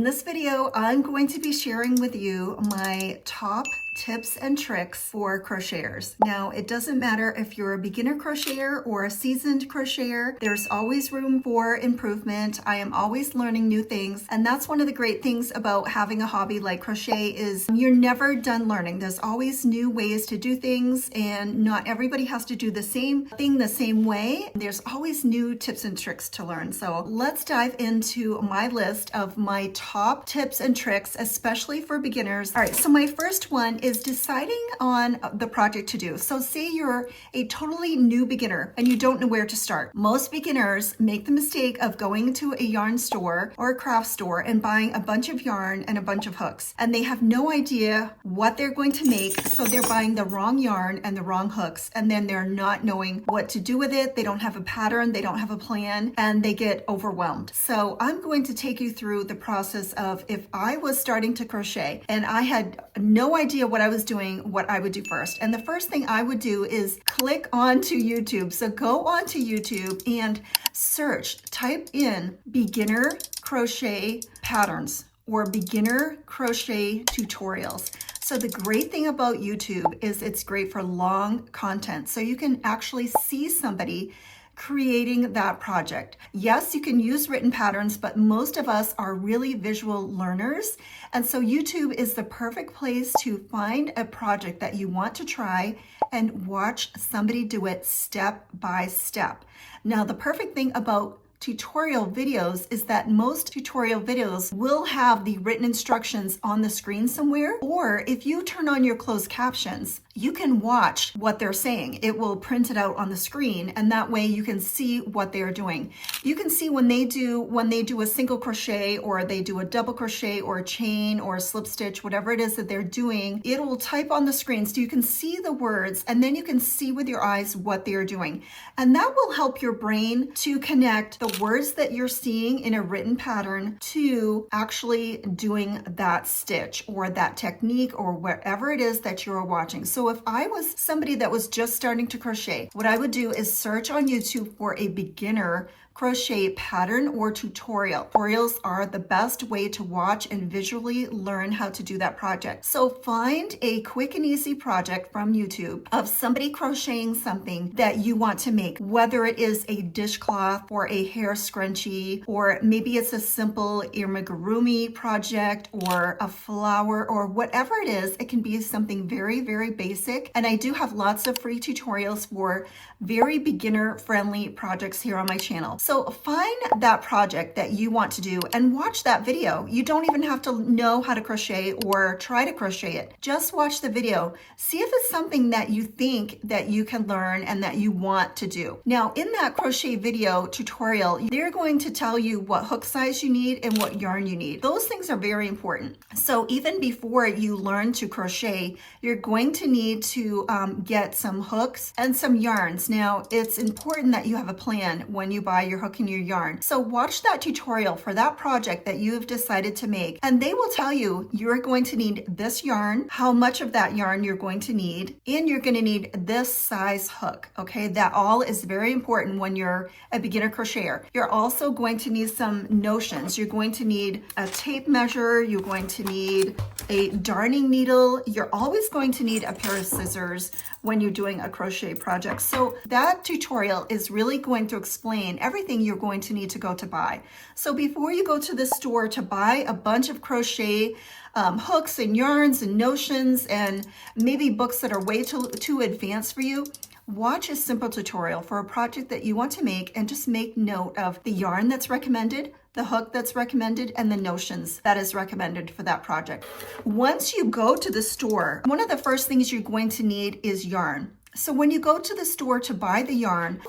this video, I'm going to be sharing with you my top tips and tricks for crocheters. Now, it doesn't matter if you're a beginner crocheter or a seasoned crocheter, there's always room for improvement. I am always learning new things, and that's one of the great things about having a hobby like crochet is you're never done learning. There's always new ways to do things, and not everybody has to do the same thing the same way. There's always new tips and tricks to learn. So let's dive into my list of my top tips and tricks, especially for beginners. All right, so my first one is deciding on the project to do. So say you're a totally new beginner and you don't know where to start. Most beginners make the mistake of going to a yarn store or a craft store and buying a bunch of yarn and a bunch of hooks, and they have no idea what they're going to make, so they're buying the wrong yarn and the wrong hooks, and then they're not knowing what to do with it. They don't have a pattern, they don't have a plan, and they get overwhelmed. So I'm going to take you through the process of if I was starting to crochet and I had no idea what I was doing, what I would do first. And the first thing I would do is click onto YouTube. So go onto YouTube and search, type in beginner crochet patterns or beginner crochet tutorials. So the great thing about YouTube is it's great for long content. So you can actually see somebody creating that project. Yes, you can use written patterns, but most of us are really visual learners. And so YouTube is the perfect place to find a project that you want to try and watch somebody do it step by step. Now, the perfect thing about tutorial videos is that most tutorial videos will have the written instructions on the screen somewhere, or if you turn on your closed captions, you can watch what they're saying. It will print it out on the screen, and that way you can see what they're doing. You can see when they do a single crochet, or they do a double crochet or a chain or a slip stitch, whatever it is that they're doing, it will type on the screen so you can see the words, and then you can see with your eyes what they're doing. And that will help your brain to connect the words that you're seeing in a written pattern to actually doing that stitch or that technique or whatever it is that you're watching. So if I was somebody that was just starting to crochet, what I would do is search on YouTube for a beginner crochet pattern or tutorial. Tutorials are the best way to watch and visually learn how to do that project. So find a quick and easy project from YouTube of somebody crocheting something that you want to make, whether it is a dishcloth or a hair scrunchie, or maybe it's a simple amigurumi project or a flower or whatever it is. It can be something very, very basic. And I do have lots of free tutorials for very beginner friendly projects here on my channel. So find that project that you want to do and watch that video. You don't even have to know how to crochet or try to crochet it. Just watch the video. See if it's something that you think that you can learn and that you want to do. Now, in that crochet video tutorial, they're going to tell you what hook size you need and what yarn you need. Those things are very important. So even before you learn to crochet, you're going to need to get some hooks and some yarns. Now, it's important that you have a plan when you buy your hook and your yarn. So watch that tutorial for that project that you have decided to make, and they will tell you you're going to need this yarn, how much of that yarn you're going to need, and you're going to need this size hook. Okay, that all is very important when you're a beginner crocheter. You're also going to need some notions. You're going to need a tape measure. You're going to need a darning needle. You're always going to need a pair of scissors when you're doing a crochet project. So that tutorial is really going to explain everything you're going to need to go to buy. So before you go to the store to buy a bunch of crochet hooks and yarns and notions and maybe books that are way too advanced for you, watch a simple tutorial for a project that you want to make and just make note of the yarn that's recommended, the hook that's recommended, and the notions that is recommended for that project. Once you go to the store, one of the first things you're going to need is yarn. So when you go to the store to buy the yarn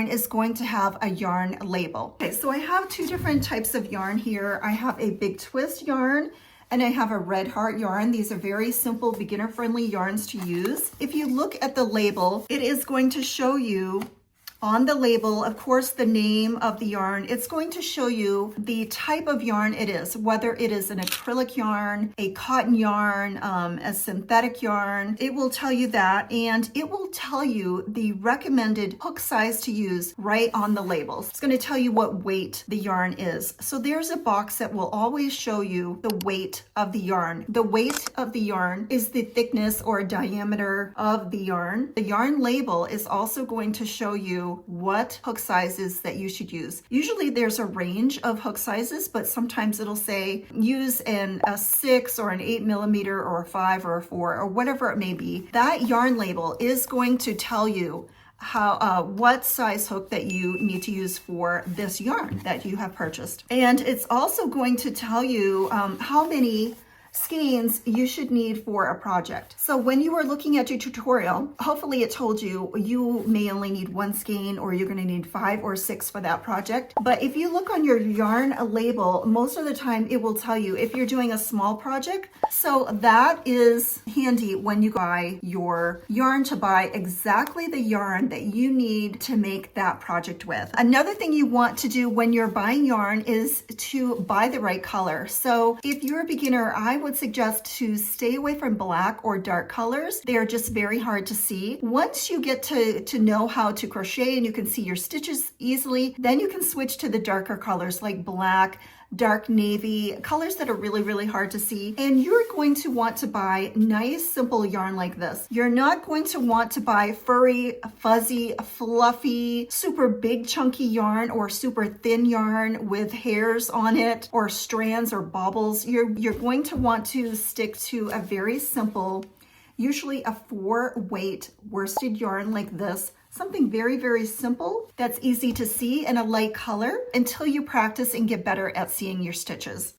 is going to have a yarn label. Okay, so I have two different types of yarn here. I have a big twist yarn and I have a red heart yarn. These are very simple, beginner-friendly yarns to use. If you look at the label, it is going to show you On the label, of course, the name of the yarn, it's going to show you the type of yarn it is, whether it is an acrylic yarn, a cotton yarn, a synthetic yarn. It will tell you that, and it will tell you the recommended hook size to use right on the labels. It's going to tell you what weight the yarn is. So there's a box that will always show you the weight of the yarn. The weight of the yarn is the thickness or diameter of the yarn. The yarn label is also going to show you what hook sizes that you should use. Usually there's a range of hook sizes, but sometimes it'll say use a 6 or an 8 millimeter or a 5 or a 4 or whatever it may be. That yarn label is going to tell you what size hook that you need to use for this yarn that you have purchased. And it's also going to tell you how many skeins you should need for a project. So when you are looking at your tutorial, hopefully it told you you may only need 1 skein, or you're going to need 5 or 6 for that project. But if you look on your yarn label, most of the time it will tell you if you're doing a small project. So that is handy when you buy your yarn, to buy exactly the yarn that you need to make that project with. Another thing you want to do when you're buying yarn is to buy the right color. So if you're a beginner, I would suggest to stay away from black or dark colors. They are just very hard to see. Once you get to know how to crochet and you can see your stitches easily, then you can switch to the darker colors like black, dark navy, colors that are really, really hard to see. And you're going to want to buy nice, simple yarn like this. You're not going to want to buy furry, fuzzy, fluffy, super big chunky yarn or super thin yarn with hairs on it or strands or baubles. You're going to want to stick to a very simple, usually a 4-weight worsted yarn like this. Something very, very simple that's easy to see in a light color until you practice and get better at seeing your stitches.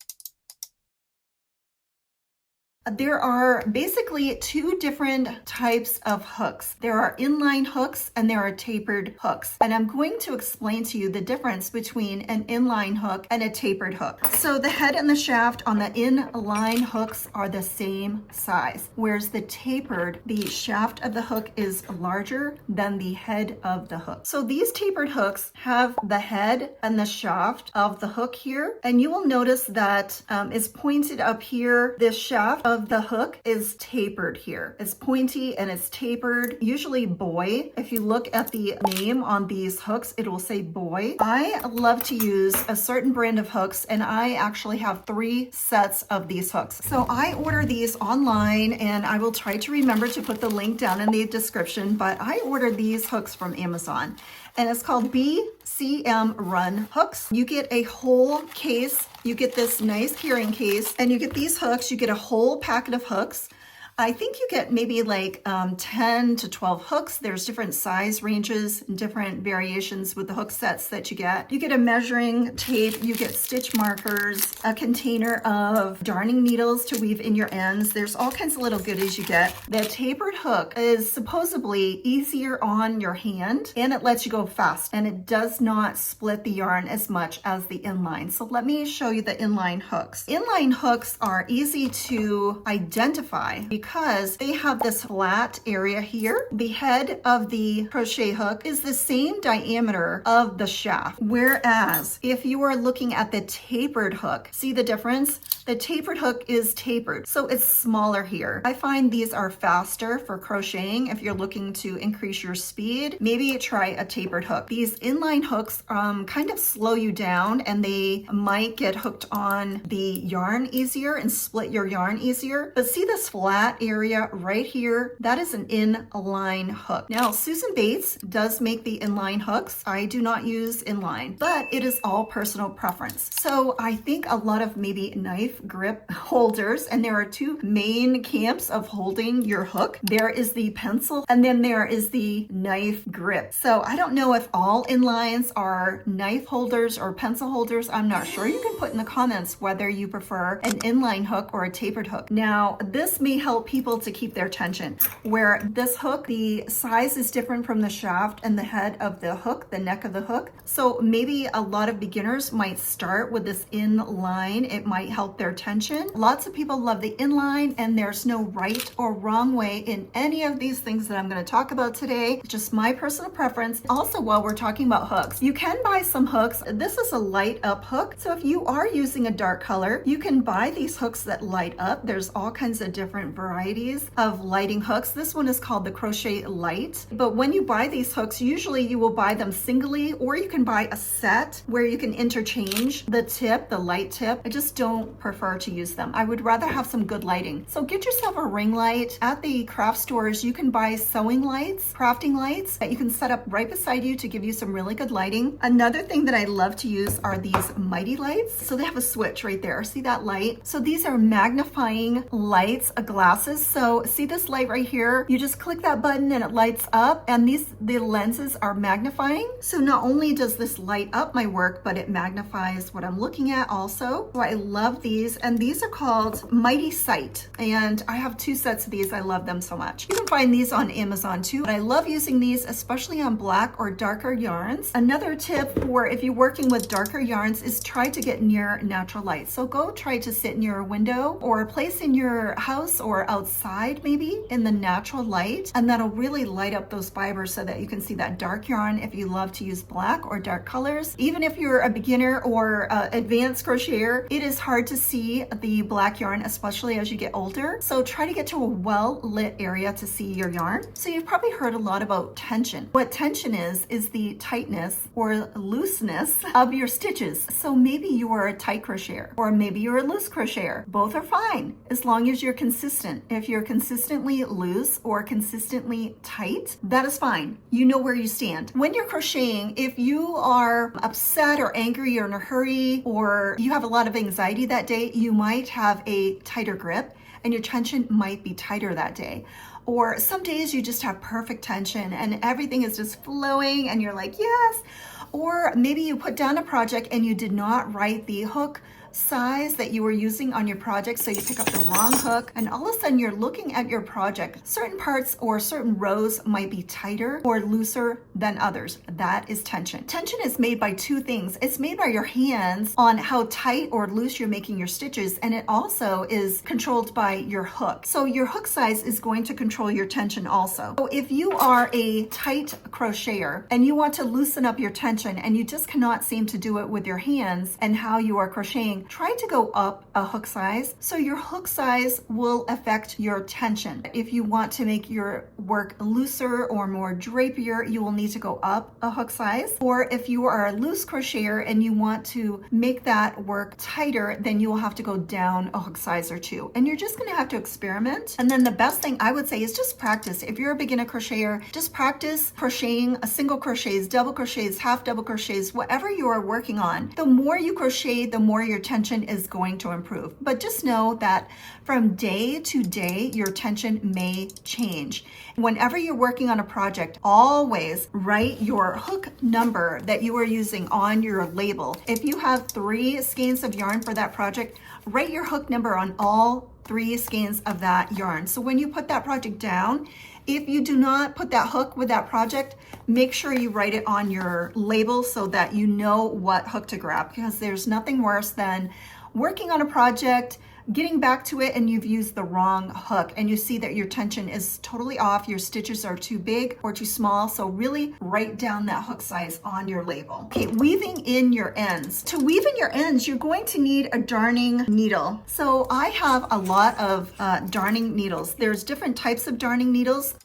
There are basically 2 different types of hooks. There are inline hooks and there are tapered hooks. And I'm going to explain to you the difference between an inline hook and a tapered hook. So the head and the shaft on the inline hooks are the same size, whereas the tapered, the shaft of the hook is larger than the head of the hook. So these tapered hooks have the head and the shaft of the hook here, and you will notice that it's pointed up here. This shaft of the hook is tapered here. It's pointy and it's tapered, usually boy. If you look at the name on these hooks, it will say boy. I love to use a certain brand of hooks, and I actually have 3 sets of these hooks. So I order these online, and I will try to remember to put the link down in the description, but I ordered these hooks from Amazon, and it's called BCM Run hooks. You get a whole case. You get this nice carrying case, and you get these hooks. You get a whole packet of hooks. I think you get maybe like 10 to 12 hooks. There's different size ranges and different variations with the hook sets that you get. You get a measuring tape, you get stitch markers, a container of darning needles to weave in your ends. There's all kinds of little goodies you get. The tapered hook is supposedly easier on your hand, and it lets you go fast, and it does not split the yarn as much as the inline. So let me show you the inline hooks. Inline hooks are easy to identify because they have this flat area here. The head of the crochet hook is the same diameter of the shaft, whereas if you are looking at the tapered hook, see the difference? The tapered hook is tapered, so it's smaller here. I find these are faster for crocheting. If you're looking to increase your speed, maybe try a tapered hook. These inline hooks kind of slow you down, and they might get hooked on the yarn easier and split your yarn easier. But see this flat area right here? That is an inline hook. Now, Susan Bates does make the inline hooks. I do not use inline, but it is all personal preference. So I think a lot of maybe knife grip holders, and there are 2 main camps of holding your hook. There is the pencil, and then there is the knife grip. So I don't know if all inlines are knife holders or pencil holders. I'm not sure. You can put in the comments whether you prefer an inline hook or a tapered hook. Now, this may help help people to keep their tension. Where this hook, the size is different from the shaft and the head of the hook, the neck of the hook. So maybe a lot of beginners might start with this inline. It might help their tension. Lots of people love the inline, and there's no right or wrong way in any of these things that I'm going to talk about today. It's just my personal preference. Also, while we're talking about hooks, you can buy some hooks. This is a light up hook. So if you are using a dark color, you can buy these hooks that light up. There's all kinds of different varieties of lighting hooks. This one is called the Crochet Light. But when you buy these hooks, usually you will buy them singly, or you can buy a set where you can interchange the tip, the light tip. I just don't prefer to use them. I would rather have some good lighting. So get yourself a ring light. At the craft stores, you can buy sewing lights, crafting lights that you can set up right beside you to give you some really good lighting. Another thing that I love to use are these mighty lights. So they have a switch right there. See that light? So these are magnifying lights, glasses. So see this light right here? You just click that button and it lights up, and the lenses are magnifying. So not only does this light up my work, but it magnifies what I'm looking at also. So I love these, and these are called Mighty Sight, and I have 2 sets of these. I love them so much. You can find these on Amazon too, but I love using these, especially on black or darker yarns. Another tip for if you're working with darker yarns is try to get near natural light. So go try to sit near a window or a place in your house or outside, maybe in the natural light, and that'll really light up those fibers so that you can see that dark yarn if you love to use black or dark colors. Even if you're a beginner or advanced crocheter, it is hard to see the black yarn, especially as you get older. So try to get to a well-lit area to see your yarn. So you've probably heard a lot about tension. What tension is the tightness or looseness of your stitches. So maybe you are a tight crocheter, or maybe you're a loose crocheter. Both are fine as long as you're consistent. If you're consistently loose or consistently tight, that is fine. You know where you stand. When you're crocheting, if you are upset or angry or in a hurry, or you have a lot of anxiety that day, you might have a tighter grip and your tension might be tighter that day. Or some days you just have perfect tension and everything is just flowing and you're like, yes. Or maybe you put down a project and you did not write the hook size that you were using on your project, so you pick up the wrong hook, and all of a sudden you're looking at your project. Certain parts or certain rows might be tighter or looser than others. That is tension. Tension is made by 2 things. It's made by your hands on how tight or loose you're making your stitches, and it also is controlled by your hook. So your hook size is going to control your tension also. So if you are a tight crocheter and you want to loosen up your tension and you just cannot seem to do it with your hands and how you are crocheting, try to go up a hook size. So your hook size will affect your tension. If you want to make your work looser or more drapier, you will need to go up a hook size. Or if you are a loose crocheter and you want to make that work tighter, then you will have to go down a hook size or 2. And you're just going to have to experiment. And then the best thing I would say is just practice. If you're a beginner crocheter, just practice crocheting a single crochets, double crochets, half double crochets, whatever you are working on. The more you crochet, the more your tension is going to improve. But just know that from day to day, your tension may change. Whenever you're working on a project, always write your hook number that you are using on your label. If you have 3 skeins of yarn for that project, write your hook number on all 3 skeins of that yarn. So when you put that project down, if you do not put that hook with that project, make sure you write it on your label so that you know what hook to grab, because there's nothing worse than working on a project, getting back to it, and you've used the wrong hook and you see that your tension is totally off, your stitches are too big or too small. So really write down that hook size on your label. Okay, weaving in your ends. To weave in your ends, you're going to need a darning needle. So I have a lot of darning needles. There's different types of darning needles.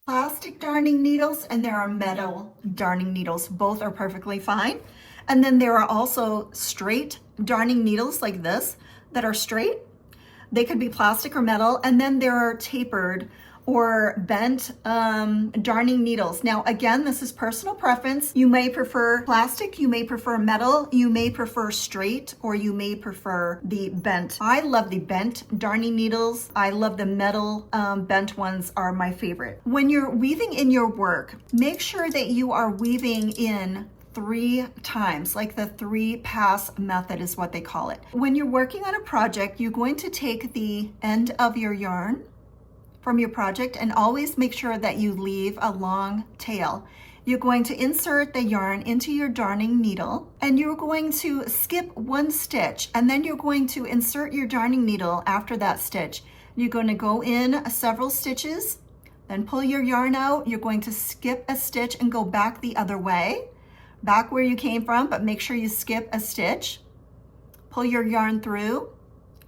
Plastic darning needles, and there are metal darning needles. Both are perfectly fine. And then there are also straight darning needles like this that are straight. They could be plastic or metal. And then there are tapered or bent darning needles. Now, again, this is personal preference. You may prefer plastic, you may prefer metal, you may prefer straight, or you may prefer the bent. I love the bent darning needles. I love the metal bent ones are my favorite. When you're weaving in your work, make sure that you are weaving in 3 times, like the 3-pass method is what they call it. When you're working on a project, you're going to take the end of your yarn from your project and always make sure that you leave a long tail. You're going to insert the yarn into your darning needle and you're going to skip 1 stitch and then you're going to insert your darning needle after that stitch. You're going to go in several stitches, then pull your yarn out. You're going to skip a stitch and go back the other way, back where you came from, but make sure you skip a stitch. Pull your yarn through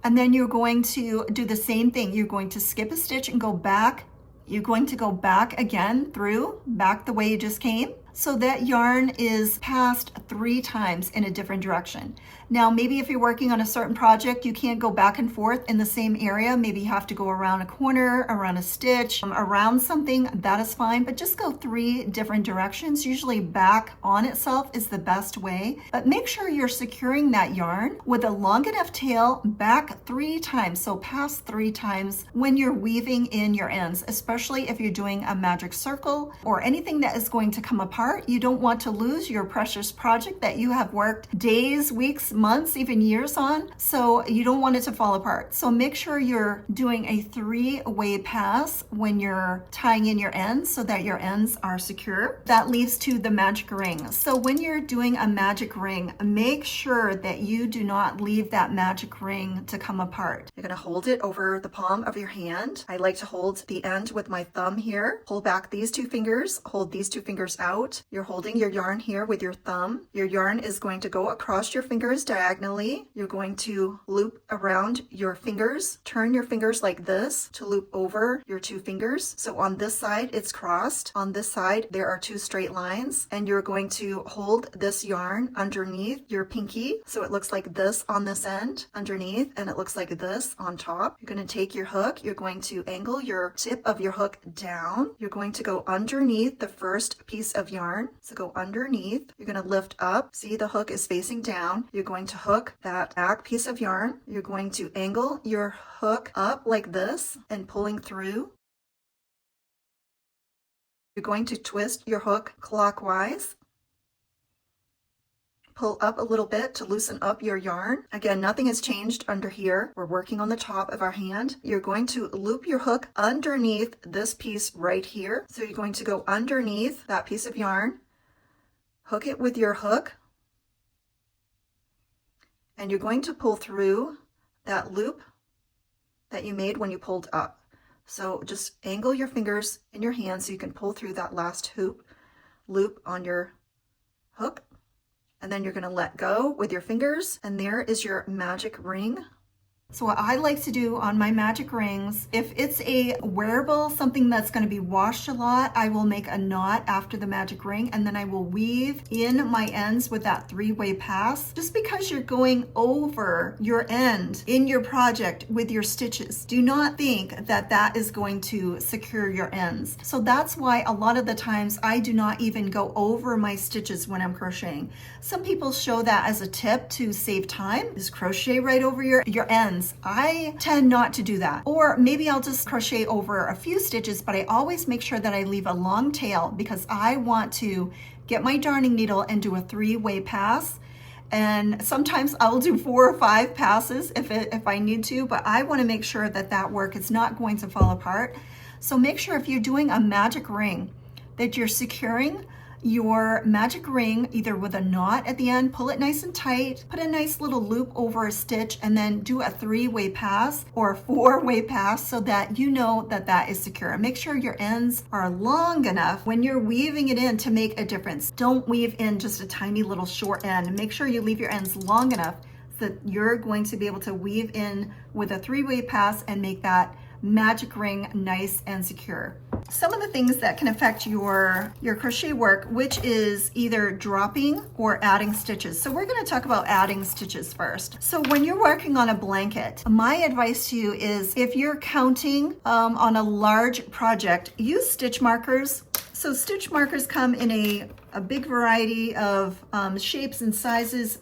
and then you're going to do the same thing. You're going to skip a stitch and go back. You're going to go back again through, back the way you just came. So that yarn is passed 3 times in a different direction. Now, maybe if you're working on a certain project, you can't go back and forth in the same area. Maybe you have to go around a corner, around a stitch, around something, that is fine, but just go 3 different directions. Usually back on itself is the best way, but make sure you're securing that yarn with a long enough tail back 3 times. So pass 3 times when you're weaving in your ends, especially if you're doing a magic circle or anything that is going to come apart. You don't want to lose your precious project that you have worked days, weeks, months, even years on. So you don't want it to fall apart. So make sure you're doing a 3-way pass when you're tying in your ends so that your ends are secure. That leads to the magic ring. So when you're doing a magic ring, make sure that you do not leave that magic ring to come apart. You're going to hold it over the palm of your hand. I like to hold the end with my thumb here. Pull back these 2 fingers, hold these 2 fingers out. You're holding your yarn here with your thumb. Your yarn is going to go across your fingers diagonally. You're going to loop around your fingers. Turn your fingers like this to loop over your 2 fingers. So on this side, it's crossed. On this side, there are 2 straight lines. And you're going to hold this yarn underneath your pinky. So it looks like this on this end underneath, and it looks like this on top. You're going to take your hook. You're going to angle your tip of your hook down. You're going to go underneath the first piece of yarn. So go underneath, you're going to lift up, see the hook is facing down, you're going to hook that back piece of yarn, you're going to angle your hook up like this and pulling through. You're going to twist your hook clockwise, pull up a little bit to loosen up your yarn. Again, nothing has changed under here. We're working on the top of our hand. You're going to loop your hook underneath this piece right here. So you're going to go underneath that piece of yarn, hook it with your hook, and you're going to pull through that loop that you made when you pulled up. So just angle your fingers in your hand so you can pull through that last loop on your hook. And then you're going to let go with your fingers, and there is your magic ring. So what I like to do on my magic rings, if it's a wearable, something that's going to be washed a lot, I will make a knot after the magic ring, and then I will weave in my ends with that 3-way pass. Just because you're going over your end in your project with your stitches, do not think that that is going to secure your ends. So that's why a lot of the times I do not even go over my stitches when I'm crocheting. Some people show that as a tip to save time, just crochet right over your ends. I tend not to do that. Or maybe I'll just crochet over a few stitches, but I always make sure that I leave a long tail because I want to get my darning needle and do a 3-way pass. And sometimes I'll do 4 or 5 passes if I need to, but I want to make sure that that work is not going to fall apart. So make sure if you're doing a magic ring that you're securing your magic ring either with a knot at the end, pull it nice and tight, put a nice little loop over a stitch, and then do a 3-way pass or a 4-way pass so that you know that that is secure. Make sure your ends are long enough when you're weaving it in to make a difference. Don't weave in just a tiny little short end. Make sure you leave your ends long enough so that you're going to be able to weave in with a 3-way pass and make that magic ring nice and secure. Some of the things that can affect your crochet work, which is either dropping or adding stitches. So we're going to talk about adding stitches first. So when you're working on a blanket, my advice to you is if you're counting on a large project, use stitch markers. So stitch markers come in a big variety of shapes and sizes.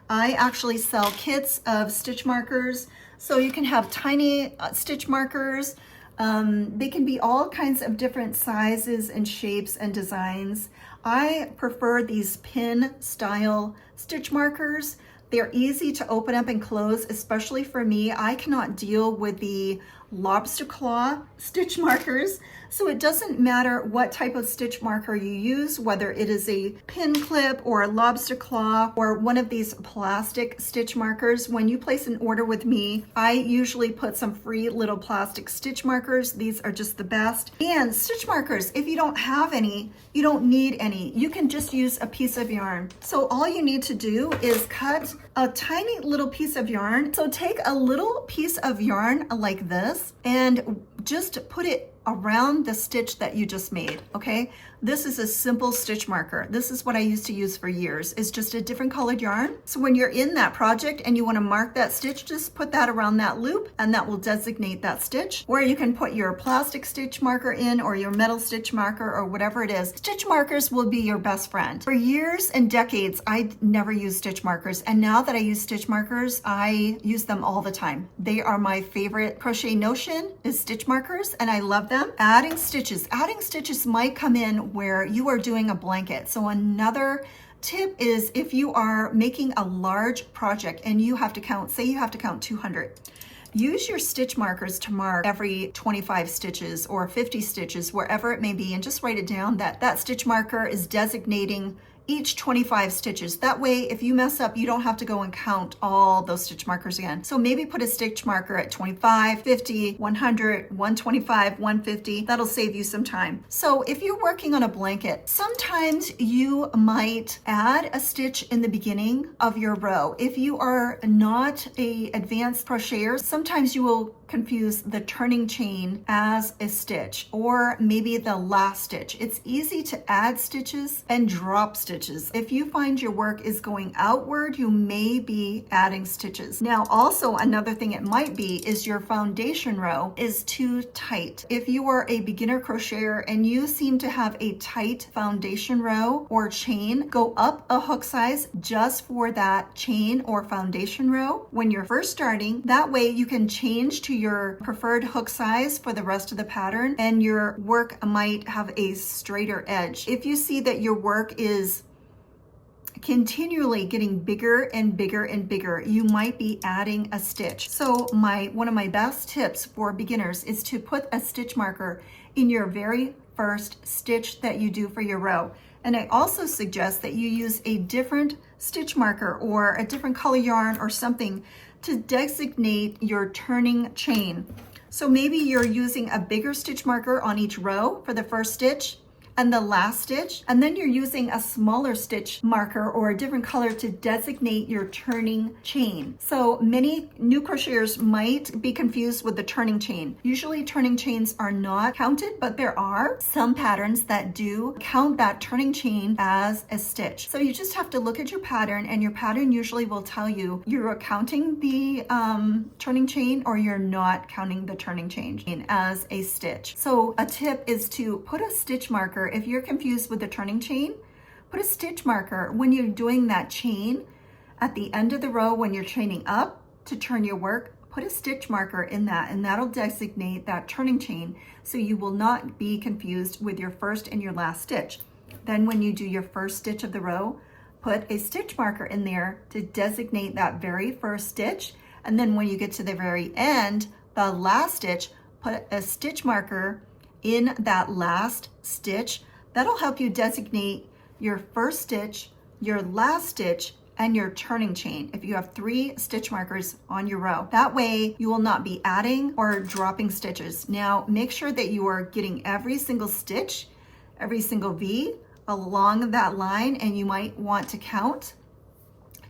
I actually sell kits of stitch markers. So you can have tiny stitch markers. They can be all kinds of different sizes and shapes and designs. I prefer these pin style stitch markers. They're easy to open up and close, especially for me. I cannot deal with the lobster claw stitch markers. So it doesn't matter what type of stitch marker you use, whether it is a pin clip or a lobster claw or one of these plastic stitch markers. When you place an order with me, I usually put some free little plastic stitch markers. These are just the best. And stitch markers, if you don't have any, you don't need any. You can just use a piece of yarn. So all you need to do is cut a tiny little piece of yarn. So take a little piece of yarn like this and just put it around the stitch that you just made, okay? This is a simple stitch marker. This is what I used to use for years. It's just a different colored yarn. So when you're in that project and you want to mark that stitch, just put that around that loop and that will designate that stitch. Or you can put your plastic stitch marker in or your metal stitch marker or whatever it is. Stitch markers will be your best friend. For years and decades, I never used stitch markers. And now that I use stitch markers, I use them all the time. They are my favorite crochet notion is stitch markers, and I love them. Adding stitches might come in where you are doing a blanket. So another tip is if you are making a large project and you have to count, say you have to count 200. Use your stitch markers to mark every 25 stitches or 50 stitches, wherever it may be, and just write it down that that stitch marker is designating each 25 stitches. That way, if you mess up, you don't have to go and count all those stitch markers again. So maybe put a stitch marker at 25, 50, 100, 125, 150. That'll save you some time. So if you're working on a blanket, sometimes you might add a stitch in the beginning of your row. If you are not an advanced crocheter, sometimes you will confuse the turning chain as a stitch or maybe the last stitch. It's easy to add stitches and drop stitches. If you find your work is going outward, you may be adding stitches. Now also another thing it might be is your foundation row is too tight. If you are a beginner crocheter and you seem to have a tight foundation row or chain, go up a hook size just for that chain or foundation row when you're first starting. That way you can change to your preferred hook size for the rest of the pattern and your work might have a straighter edge. If you see that your work is continually getting bigger and bigger and bigger, you might be adding a stitch. So one of my best tips for beginners is to put a stitch marker in your very first stitch that you do for your row. And I also suggest that you use a different stitch marker or a different color yarn or something to designate your turning chain. So maybe you're using a bigger stitch marker on each row for the first stitch and the last stitch, and then you're using a smaller stitch marker or a different color to designate your turning chain. So many new crocheters might be confused with the turning chain. Usually turning chains are not counted, but there are some patterns that do count that turning chain as a stitch. So you just have to look at your pattern, and your pattern usually will tell you you're counting the turning chain or you're not counting the turning chain as a stitch. So a tip is to put a stitch marker. If you're confused with the turning chain, put a stitch marker when you're doing that chain at the end of the row when you're chaining up to turn your work. Put a stitch marker in that, and that'll designate that turning chain so you will not be confused with your first and your last stitch. Then when you do your first stitch of the row, put a stitch marker in there to designate that very first stitch. And then when you get to the very end, the last stitch, put a stitch marker in that last stitch. That'll help you designate your first stitch, your last stitch, and your turning chain if you have 3 stitch markers on your row. That way you will not be adding or dropping stitches. Now make sure that you are getting every single stitch, every single V along that line, and you might want to count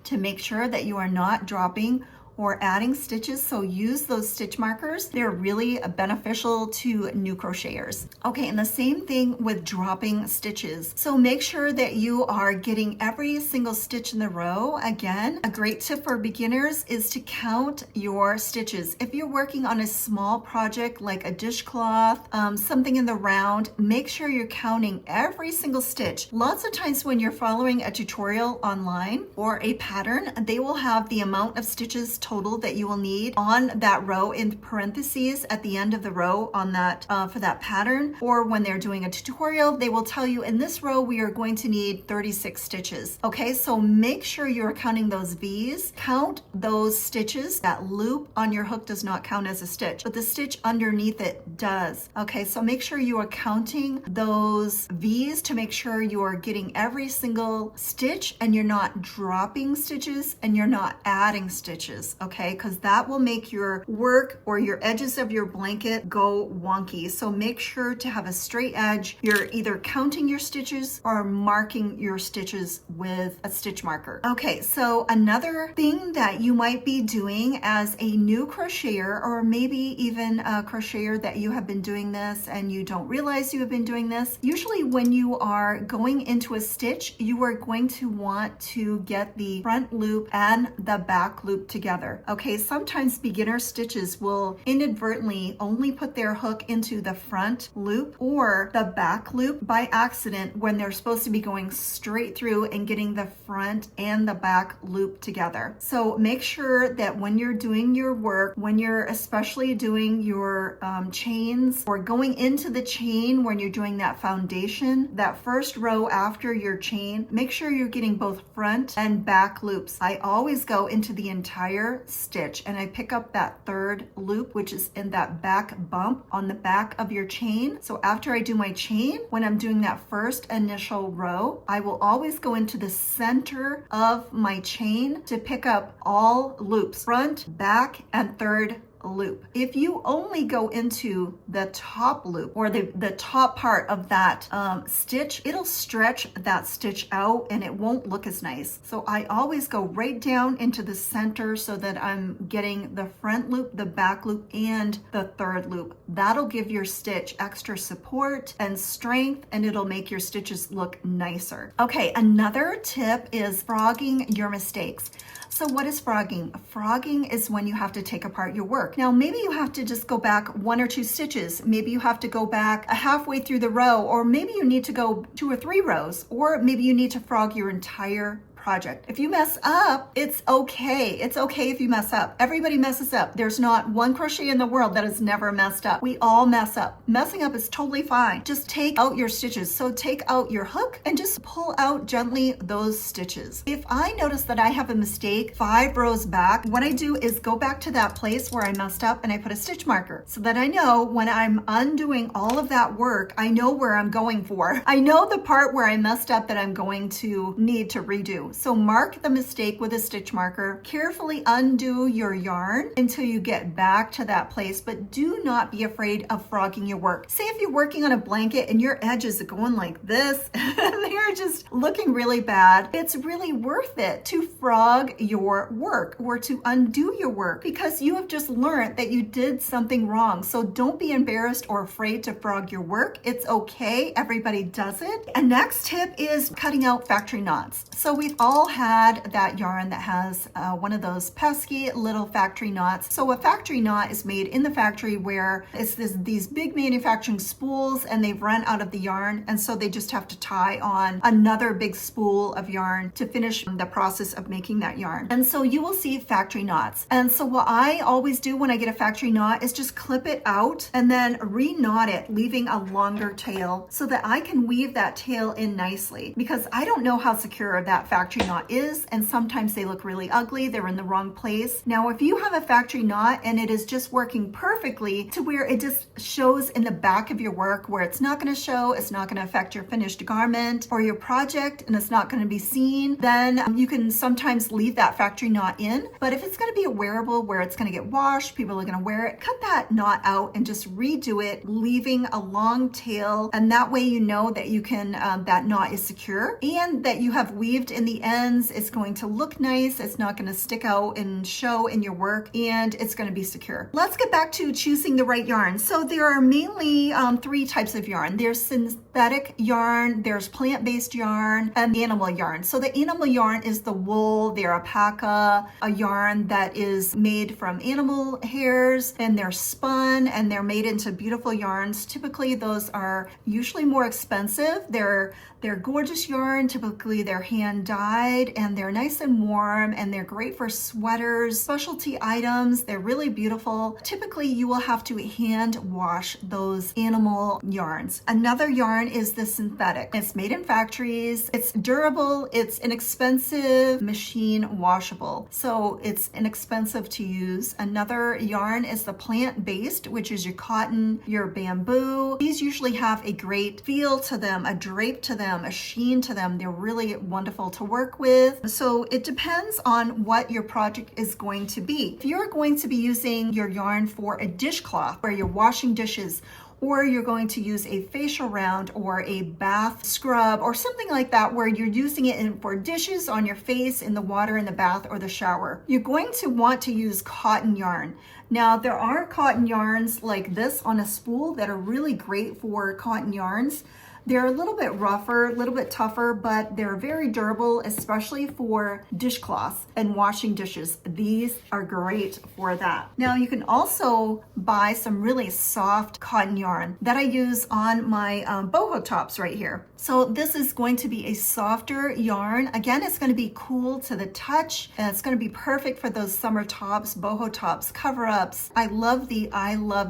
to make sure that you are not dropping or adding stitches. So use those stitch markers. They're really beneficial to new crocheters. Okay, and the same thing with dropping stitches. So make sure that you are getting every single stitch in the row. Again, a great tip for beginners is to count your stitches. If you're working on a small project like a dishcloth, something in the round, make sure you're counting every single stitch. Lots of times when you're following a tutorial online or a pattern, they will have the amount of stitches total that you will need on that row in parentheses at the end of the row on that for that pattern. Or when they're doing a tutorial, they will tell you in this row we are going to need 36 stitches. Okay, so make sure you're counting those V's. Count those stitches. That loop on your hook does not count as a stitch, but the stitch underneath it does. Okay, so make sure you are counting those V's to make sure you are getting every single stitch and you're not dropping stitches and you're not adding stitches, okay? Because that will make your work or your edges of your blanket go wonky. So make sure to have a straight edge. You're either counting your stitches or marking your stitches with a stitch marker. Okay, so another thing that you might be doing as a new crocheter, or maybe even a crocheter that you have been doing this and you don't realize you have been doing this, usually when you are going into a stitch, you are going to want to get the front loop and the back loop together. Okay, sometimes beginner stitches will inadvertently only put their hook into the front loop or the back loop by accident when they're supposed to be going straight through and getting the front and the back loop together. So make sure that when you're doing your work, when you're especially doing your chains or going into the chain when you're doing that foundation, that first row after your chain, make sure you're getting both front and back loops. I always go into the entire stitch and I pick up that third loop, which is in that back bump on the back of your chain. So after I do my chain, when I'm doing that first initial row, I will always go into the center of my chain to pick up all loops, front, back, and third loop. If you only go into the top loop or the top part of that stitch, it'll stretch that stitch out and it won't look as nice. So I always go right down into the center so that I'm getting the front loop, the back loop, and the third loop. That'll give your stitch extra support and strength, and it'll make your stitches look nicer. Okay, another tip is frogging your mistakes. So what is frogging? Frogging is when you have to take apart your work. Now, maybe you have to just go back 1 or 2 stitches. Maybe you have to go back halfway through the row, or maybe you need to go 2 or 3 rows, or maybe you need to frog your entire project. If you mess up, it's okay. It's okay if you mess up. Everybody messes up. There's not one crochet in the world that has never messed up. We all mess up. Messing up is totally fine. Just take out your stitches. So take out your hook and just pull out gently those stitches. If I notice that I have a mistake 5 rows back, what I do is go back to that place where I messed up and I put a stitch marker so that I know when I'm undoing all of that work, I know where I'm going for. I know the part where I messed up that I'm going to need to redo. So mark the mistake with a stitch marker. Carefully undo your yarn until you get back to that place, but do not be afraid of frogging your work. Say if you're working on a blanket and your edges are going like this and they're just looking really bad, it's really worth it to frog your work or to undo your work because you have just learned that you did something wrong. So don't be embarrassed or afraid to frog your work. It's okay. Everybody does it. And next tip is cutting out factory knots. So we've all had that yarn that has one of those pesky little factory knots. So a factory knot is made in the factory where it's these big manufacturing spools and they've run out of the yarn, and so they just have to tie on another big spool of yarn to finish the process of making that yarn. And so you will see factory knots. And so what I always do when I get a factory knot is just clip it out and then re-knot it, leaving a longer tail so that I can weave that tail in nicely, because I don't know how secure that factory knot is, and sometimes they look really ugly. They're in the wrong place. Now, if you have a factory knot and it is just working perfectly to where it just shows in the back of your work where it's not going to show, it's not going to affect your finished garment or your project, and it's not going to be seen, then you can sometimes leave that factory knot in. But if it's going to be a wearable where it's going to get washed, people are going to wear it, cut that knot out and just redo it, leaving a long tail. And that way you know that you can, that knot is secure and that you have weaved in the ends. It's going to look nice. It's not going to stick out and show in your work, and it's going to be secure. Let's get back to choosing the right yarn. So there are mainly 3 types of yarn. There's synthetic synthetic yarn, there's plant-based yarn, and animal yarn. So the animal yarn is the wool, the alpaca, a yarn that is made from animal hairs, and they're spun and they're made into beautiful yarns. Typically those are usually more expensive. They're gorgeous yarn. Typically they're hand dyed and they're nice and warm and they're great for sweaters, specialty items. They're really beautiful. Typically you will have to hand wash those animal yarns. Another yarn is the synthetic. It's made in factories. It's durable. It's inexpensive, machine washable. So it's inexpensive to use. Another yarn is the plant-based, which is your cotton, your bamboo. These usually have a great feel to them, a drape to them, a sheen to them. They're really wonderful to work with. So it depends on what your project is going to be. If you're going to be using your yarn for a dishcloth where you're washing dishes, or you're going to use a facial round or a bath scrub or something like that where you're using it for dishes on your face, in the water in the bath or the shower, you're going to want to use cotton yarn. Now there are cotton yarns like this on a spool that are really great for cotton yarns. They're a little bit rougher, a little bit tougher, but they're very durable, especially for dishcloths and washing dishes. These are great for that. Now you can also buy some really soft cotton yarn that I use on my boho tops right here. So this is going to be a softer yarn. Again, it's going to be cool to the touch, and it's going to be perfect for those summer tops, boho tops, cover-ups. I love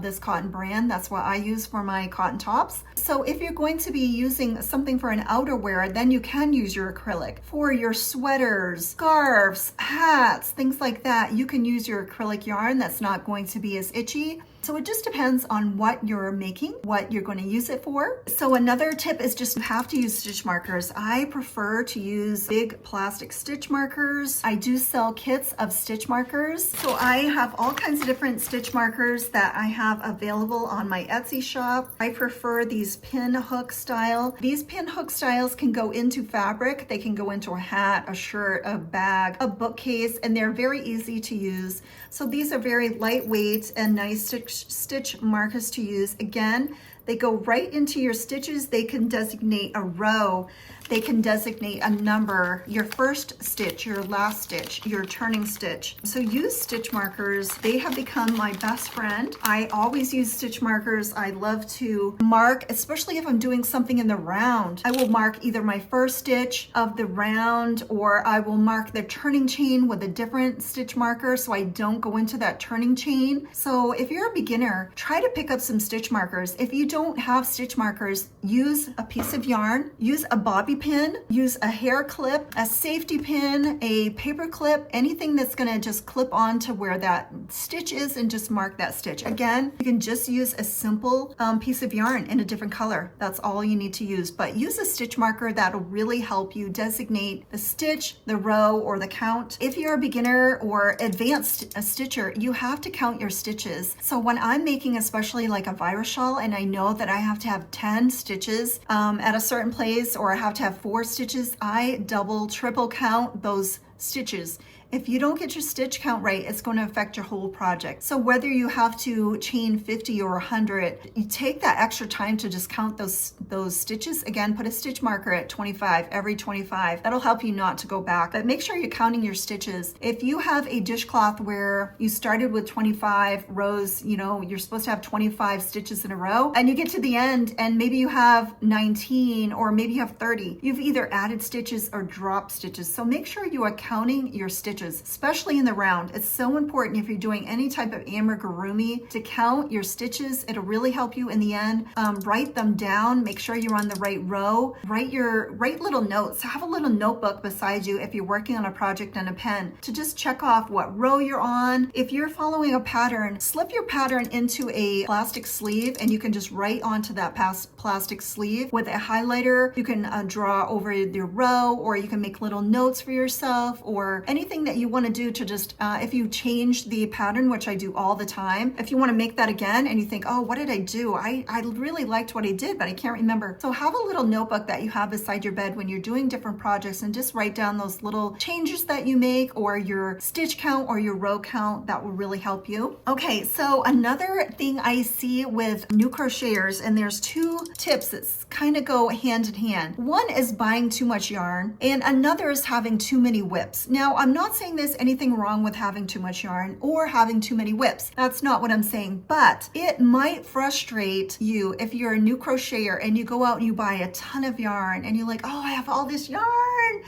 this cotton brand. That's what I use for my cotton tops. So if you're going to be using something for an outerwear, then you can use your acrylic. For your sweaters, scarves, hats, things like that, you can use your acrylic yarn. That's not going to be as itchy. So it just depends on what you're making, what you're going to use it for. So another tip is just you have to use stitch markers. I prefer to use big plastic stitch markers. I do sell kits of stitch markers. So I have all kinds of different stitch markers that I have available on my Etsy shop. I prefer these pin hook style. These pin hook styles can go into fabric. They can go into a hat, a shirt, a bag, a bookcase, and they're very easy to use. So these are very lightweight and nice stitch markers to use. Again, they go right into your stitches. They can designate a row. They can designate a number, your first stitch, your last stitch, your turning stitch. So use stitch markers. They have become my best friend. I always use stitch markers. I love to mark, especially if I'm doing something in the round. I will mark either my first stitch of the round, or I will mark the turning chain with a different stitch marker so I don't go into that turning chain. So if you're a beginner, try to pick up some stitch markers. If you don't have stitch markers, use a piece of yarn, use a bobby pin, use a hair clip, a safety pin, a paper clip, anything that's going to just clip on to where that stitch is and just mark that stitch. Again, you can just use a simple piece of yarn in a different color. That's all you need to use, but use a stitch marker that'll really help you designate the stitch, the row, or the count. If you're a beginner or advanced stitcher, you have to count your stitches. So when I'm making especially like a virus shawl and I know that I have to have 10 stitches at a certain place, or I have to have 4 stitches, I double, triple count those stitches. If you don't get your stitch count right, it's going to affect your whole project. So whether you have to chain 50 or 100, you take that extra time to just count those stitches. Again, put a stitch marker at 25, every 25. That'll help you not to go back, but make sure you're counting your stitches. If you have a dishcloth where you started with 25 rows, you know, you're supposed to have 25 stitches in a row, and you get to the end and maybe you have 19 or maybe you have 30, you've either added stitches or dropped stitches. So make sure you are counting your stitches, especially in the round. It's so important if you're doing any type of amigurumi to count your stitches. It'll really help you in the end. Write them down. Make sure you're on the right row. Write little notes. Have a little notebook beside you if you're working on a project and a pen to just check off what row you're on. If you're following a pattern, slip your pattern into a plastic sleeve and you can just write onto that plastic sleeve with a highlighter. You can draw over your row, or you can make little notes for yourself, or anything that you want to do to just, if you change the pattern, which I do all the time, if you want to make that again and you think, oh, what did I do? I really liked what I did, but I can't remember. So have a little notebook that you have beside your bed when you're doing different projects and just write down those little changes that you make or your stitch count or your row count. That will really help you. Okay, so another thing I see with new crocheters, and there's two tips that kind of go hand in hand. One is buying too much yarn, and another is having too many WIPs. Now, I'm not saying there's anything wrong with having too much yarn or having too many WIPs. That's not what I'm saying, but it might frustrate you if you're a new crocheter and you go out and you buy a ton of yarn and you're like, oh, I have all this yarn.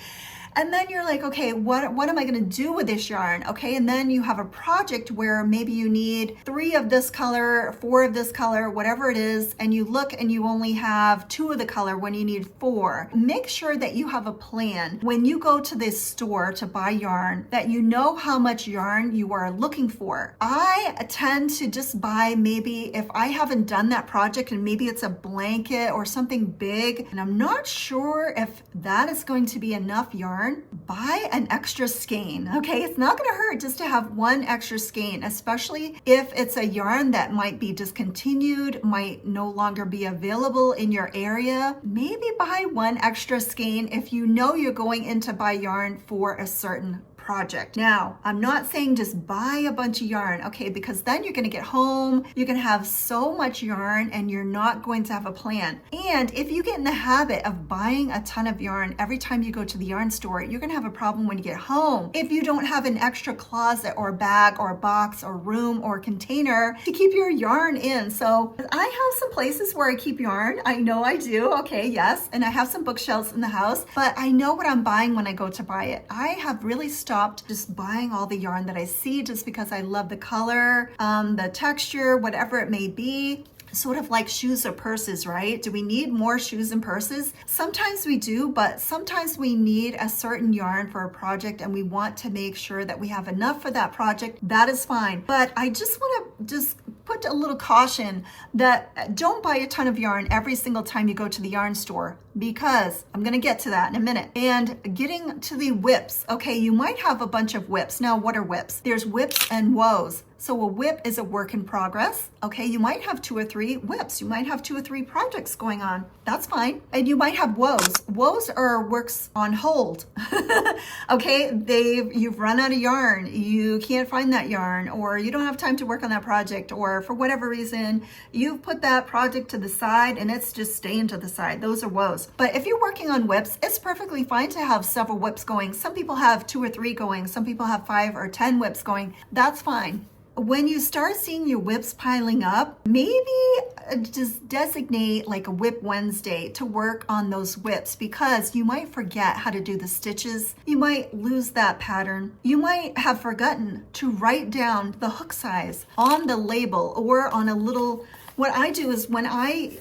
And then you're like, okay, what am I gonna do with this yarn? Okay, and then you have a project where maybe you need 3 of this color, 4 of this color, whatever it is, and you look and you only have 2 of the color when you need 4. Make sure that you have a plan when you go to this store to buy yarn, that you know how much yarn you are looking for. I tend to just buy, maybe if I haven't done that project and maybe it's a blanket or something big, and I'm not sure if that is going to be enough yarn, buy an extra skein. Okay, it's not going to hurt just to have one extra skein, especially if it's a yarn that might be discontinued, might no longer be available in your area. Maybe buy one extra skein if you know you're going in to buy yarn for a certain project. Now, I'm not saying just buy a bunch of yarn, okay, because then you're going to get home, you can have so much yarn and you're not going to have a plan. And if you get in the habit of buying a ton of yarn every time you go to the yarn store, you're going to have a problem when you get home if you don't have an extra closet or bag or box or room or container to keep your yarn in. So I have some places where I keep yarn. I know I do. Okay, yes. And I have some bookshelves in the house, but I know what I'm buying when I go to buy it. I have really stopped just buying all the yarn that I see just because I love the color, the texture, whatever it may be. Sort of like shoes or purses, right? Do we need more shoes and purses? Sometimes we do, but sometimes we need a certain yarn for a project and we want to make sure that we have enough for that project. That is fine. But I just want to just put a little caution that don't buy a ton of yarn every single time you go to the yarn store, because I'm going to get to that in a minute. And getting to the WIPs, okay, you might have a bunch of WIPs. Now, what are WIPs? There's WIPs and W.O.H.S. So a WIP is a work in progress. Okay, you might have 2 or 3 WIPs. You might have 2 or 3 projects going on. That's fine. And you might have W.O.H.S. W.O.H.S are works on hold. Okay, you've run out of yarn. You can't find that yarn, or you don't have time to work on that project, or for whatever reason, you've put that project to the side and it's just staying to the side. Those are W.O.H.S. But if you're working on WIPs, it's perfectly fine to have several WIPs going. Some people have 2 or 3 going. Some people have 5 or 10 WIPs going. That's fine. When you start seeing your WIPs piling up, maybe just designate like a WIP Wednesday to work on those WIPs, because you might forget how to do the stitches. You might lose that pattern. You might have forgotten to write down the hook size on the label or on a little. What I do is when I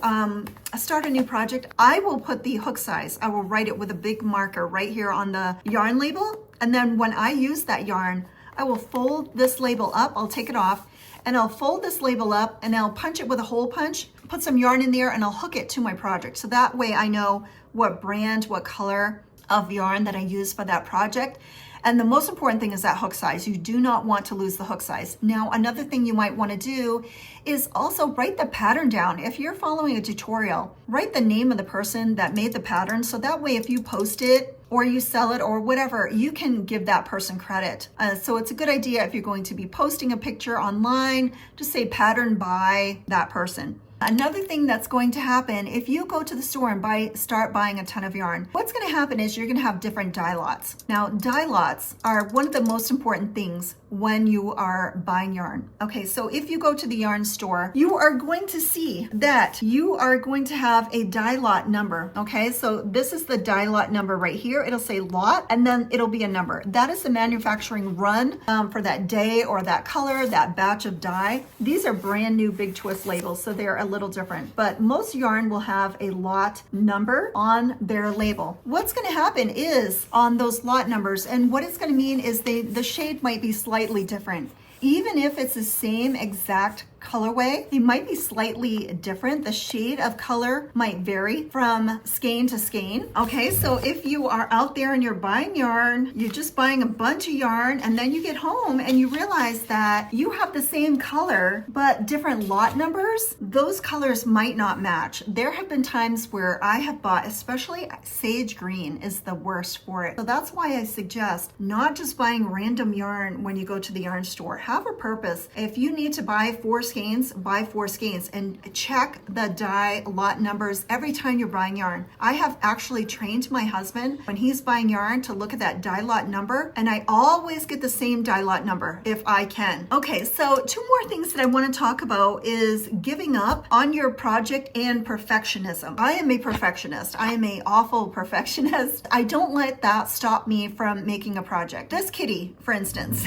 start a new project, I will put the hook size. I will write it with a big marker right here on the yarn label. And then when I use that yarn, I will fold this label up, I'll take it off, and I'll fold this label up and I'll punch it with a hole punch, put some yarn in there, and I'll hook it to my project. So that way I know what brand, what color of yarn that I use for that project. And the most important thing is that hook size. You do not want to lose the hook size. Now, another thing you might want to do is also write the pattern down. If you're following a tutorial, write the name of the person that made the pattern. So that way, if you post it or you sell it or whatever, you can give that person credit. So it's a good idea if you're going to be posting a picture online, just say pattern by that person. Another thing that's going to happen if you go to the store and start buying a ton of yarn, what's going to happen is you're going to have different dye lots. Now, dye lots are one of the most important things when you are buying yarn. Okay, so if you go to the yarn store, you are going to see that you are going to have a dye lot number. Okay, so this is the dye lot number right here. It'll say lot, and then it'll be a number. That is the manufacturing run for that day or that color, that batch of dye. These are brand new big twist labels, so they're a little different, but most yarn will have a lot number on their label. What's going to happen is on those lot numbers, and what it's going to mean is the shade might be slightly different. Even if it's the same exact colorway. They might be slightly different. The shade of color might vary from skein to skein. Okay, so if you are out there and you're buying yarn, you're just buying a bunch of yarn, and then you get home and you realize that you have the same color but different lot numbers, those colors might not match. There have been times where I have bought, especially sage green is the worst for it. So that's why I suggest not just buying random yarn when you go to the yarn store. Have a purpose. If you need to buy 4 skeins, buy 4 skeins and check the dye lot numbers every time you're buying yarn. I have actually trained my husband when he's buying yarn to look at that dye lot number, and I always get the same dye lot number if I can. Okay, so 2 more things that I want to talk about is giving up on your project and perfectionism. I am a perfectionist. I am an awful perfectionist. I don't let that stop me from making a project. This kitty, for instance.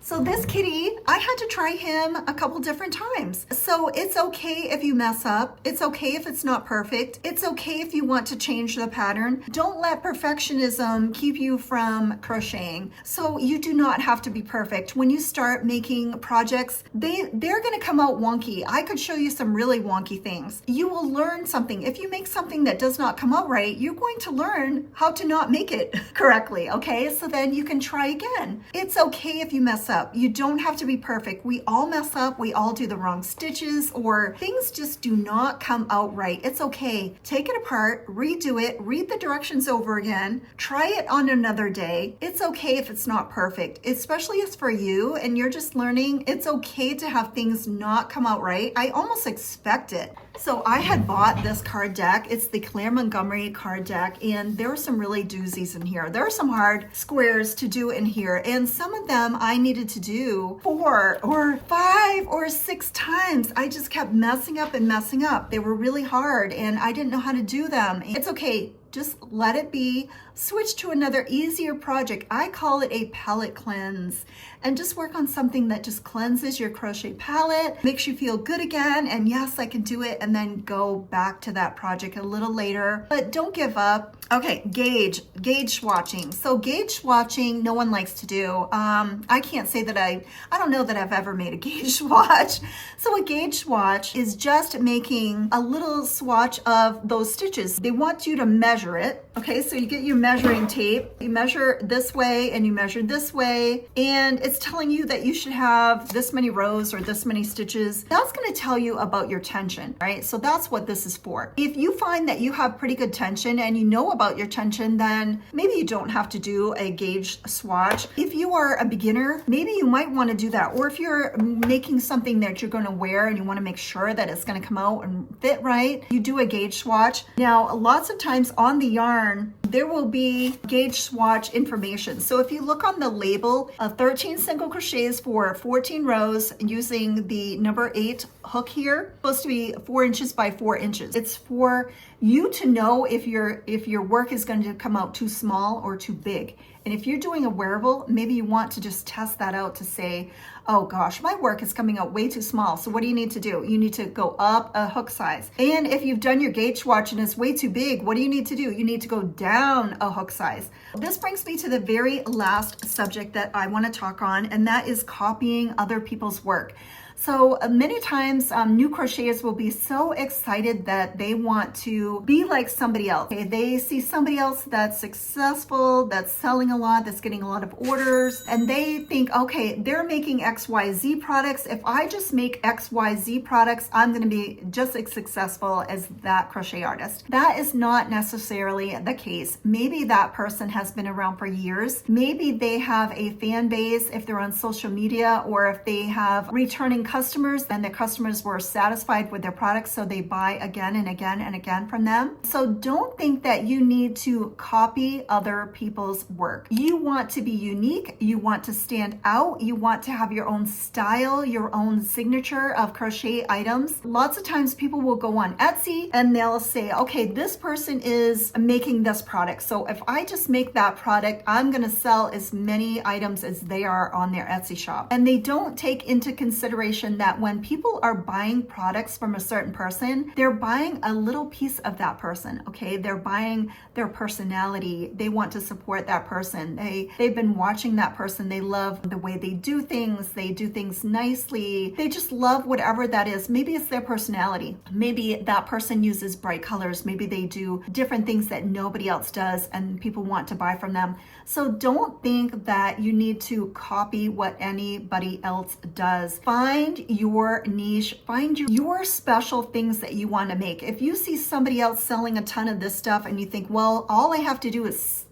So this kitty, I had to try him a couple different times. So it's okay if you mess up. It's okay if it's not perfect. It's okay if you want to change the pattern. Don't let perfectionism keep you from crocheting. So you do not have to be perfect. When you start making projects, they're going to come out wonky. I could show you some really wonky things. You will learn something. If you make something that does not come out right, you're going to learn how to not make it correctly, okay? So then you can try again. It's okay if you mess up. You don't have to be perfect. We all mess up. We all do the wrong stitches, or things just do not come out right. It's okay. Take it apart, redo it, read the directions over again, try it on another day. It's okay if it's not perfect, especially if it's for you and you're just learning. It's okay to have things not come out right. I almost expect it. So I had bought this card deck. It's the Claire Montgomery card deck, and there are some really doozies in here. There are some hard squares to do in here, and some of them I needed to do 4 or 5 or 6 times. I just kept messing up and messing up. They were really hard, and I didn't know how to do them. It's okay. Just let it be. Switch to another easier project. I call it a palette cleanse, and just work on something that just cleanses your crochet palette, makes you feel good again, and yes, I can do it, and then go back to that project a little later. But don't give up. Okay, gauge swatching. So gauge swatching, no one likes to do. I can't say that I don't know that I've ever made a gauge swatch. So a gauge swatch is just making a little swatch of those stitches. They want you to measure it. Okay, so you get your measuring tape, you measure this way and you measure this way, and it's telling you that you should have this many rows or this many stitches. That's going to tell you about your tension, right? So that's what this is for. If you find that you have pretty good tension and you know about your tension, then maybe you don't have to do a gauge swatch. If you are a beginner, maybe you might want to do that. Or if you're making something that you're going to wear and you want to make sure that it's going to come out and fit right, you do a gauge swatch. Now, lots of times on the yarn, there will be gauge swatch information. So if you look on the label of 13 single crochets for 14 rows using the number 8 hook here, supposed to be 4 inches by 4 inches. It's for you to know if your work is going to come out too small or too big. And if you're doing a wearable, maybe you want to just test that out to say, oh gosh, my work is coming out way too small. So what do you need to do? You need to go up a hook size. And if you've done your gauge swatch and it's way too big, what do you need to do? You need to go down a hook size. This brings me to the very last subject that I want to talk on, and that is copying other people's work. So many times new crocheters will be so excited that they want to be like somebody else. Okay? They see somebody else that's successful, that's selling a lot, that's getting a lot of orders, and they think, okay, they're making XYZ products. If I just make XYZ products, I'm going to be just as successful as that crochet artist. That is not necessarily the case. Maybe that person has been around for years. Maybe they have a fan base if they're on social media, or if they have returning customers and the customers were satisfied with their products, so they buy again and again and again from them. So don't think that you need to copy other people's work. You want to be unique, you want to stand out, you want to have your own style, your own signature of crochet items. Lots of times people will go on Etsy and they'll say, okay, this person is making this product, so if I just make that product, I'm going to sell as many items as they are on their Etsy shop. And they don't take into consideration realization that when people are buying products from a certain person, they're buying a little piece of that person, okay? They're buying their personality. They want to support that person. They've been watching that person. They love the way they do things. They do things nicely. They just love whatever that is. Maybe it's their personality. Maybe that person uses bright colors. Maybe they do different things that nobody else does and people want to buy from them. So don't think that you need to copy what anybody else does. Find your niche, find your special things that you want to make. If you see somebody else selling a ton of this stuff and you think, well, all I have to do is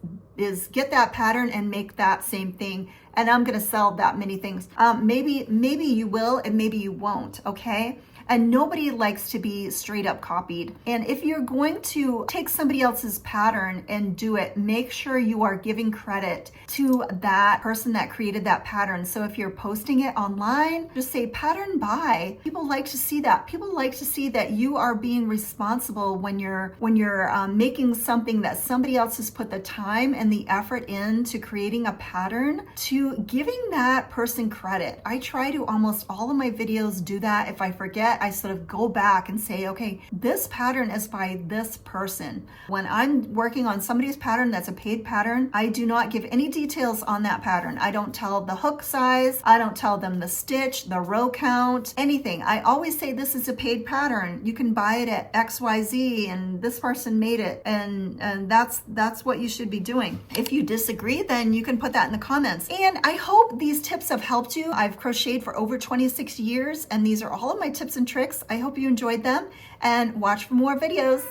get that pattern and make that same thing, and I'm going to sell that many things. Maybe you will and maybe you won't, okay? And nobody likes to be straight up copied. And if you're going to take somebody else's pattern and do it, make sure you are giving credit to that person that created that pattern. So if you're posting it online, just say pattern by. People like to see that. People like to see that you are being responsible when you're making something that somebody else has put the time and the effort into creating a pattern, to giving that person credit. I try to almost all of my videos do that. If I forget, I sort of go back and say, okay, this pattern is by this person. When I'm working on somebody's pattern that's a paid pattern, I do not give any details on that pattern. I don't tell the hook size. I don't tell them the stitch, the row count, anything. I always say this is a paid pattern. You can buy it at XYZ and this person made it. And that's what you should be doing. If you disagree, then you can put that in the comments. And I hope these tips have helped you. I've crocheted for over 26 years and these are all of my tips and tricks. I hope you enjoyed them and watch for more videos.